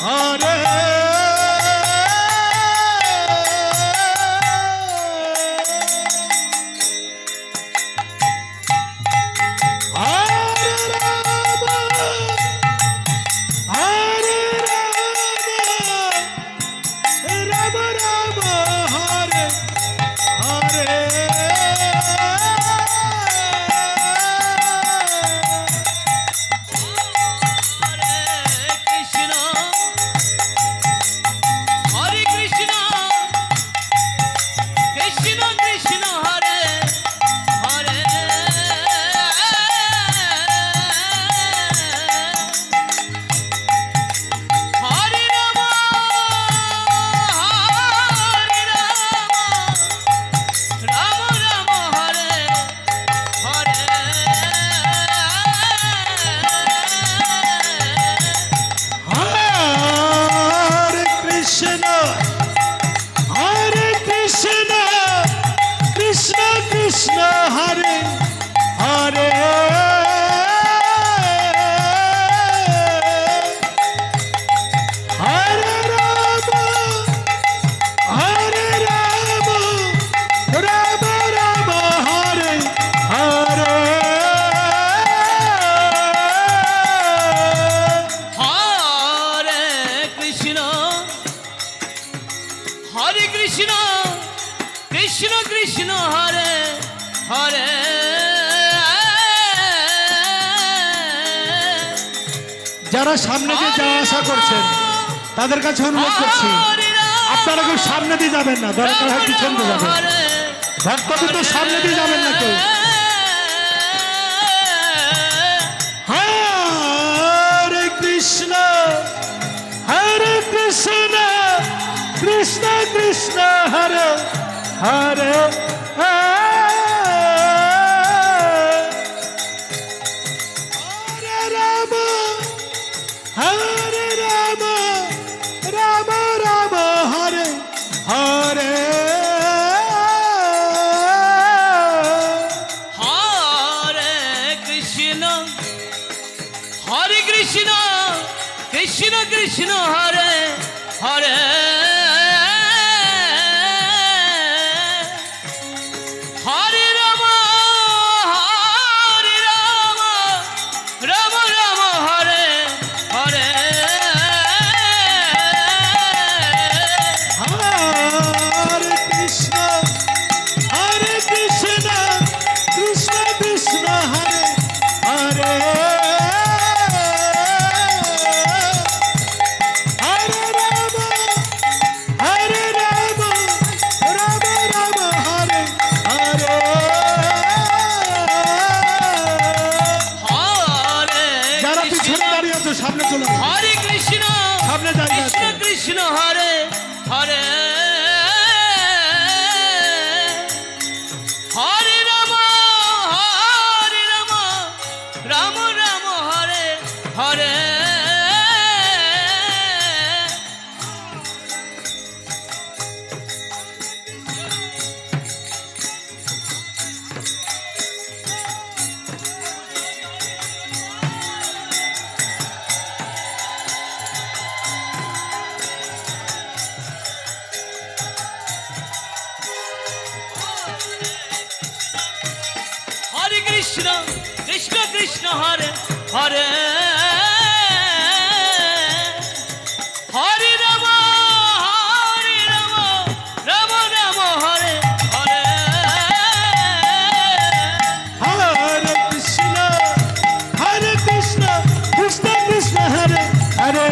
হরে যারা সামনে দিয়ে যাওয়া আশা করছেন তাদের কাছে অনুরোধ করছি আপনারা কেউ সামনে দিয়ে যাবেন না, দরকার হয় পিছন দিয়ে যাবেন, ভক্তবৃন্দ সামনে দিয়ে যাবেন না কেউ। হরে কৃষ্ণ কৃষ্ণ কৃষ্ণ হরে হরে কৃষ্ণ কৃষ্ণ হরে হরে হরে রাম রাম রাম হরে হরে হরে কৃষ্ণ কৃষ্ণ কৃষ্ণ হরে হরে হরে কৃষ্ণ কৃষ্ণ কৃষ্ণ হরে হরে হরে রাম রাম রাম হরে হরে কৃষ্ণ কৃষ্ণ কৃষ্ণ হরে হরে হরে রাম রাম রাম হরে হরে হরে কৃষ্ণ কৃষ্ণ কৃষ্ণ হরে হরে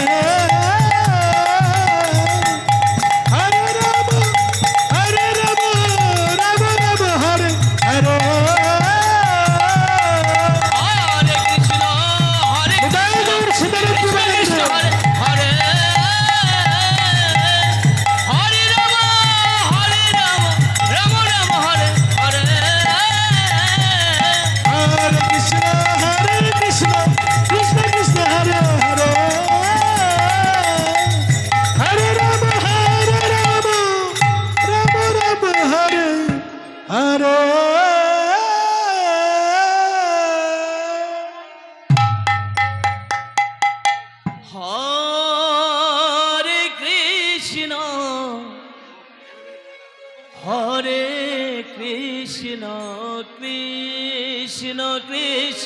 হরে কৃষ্ণ কৃষ্ণ কৃষ্ণ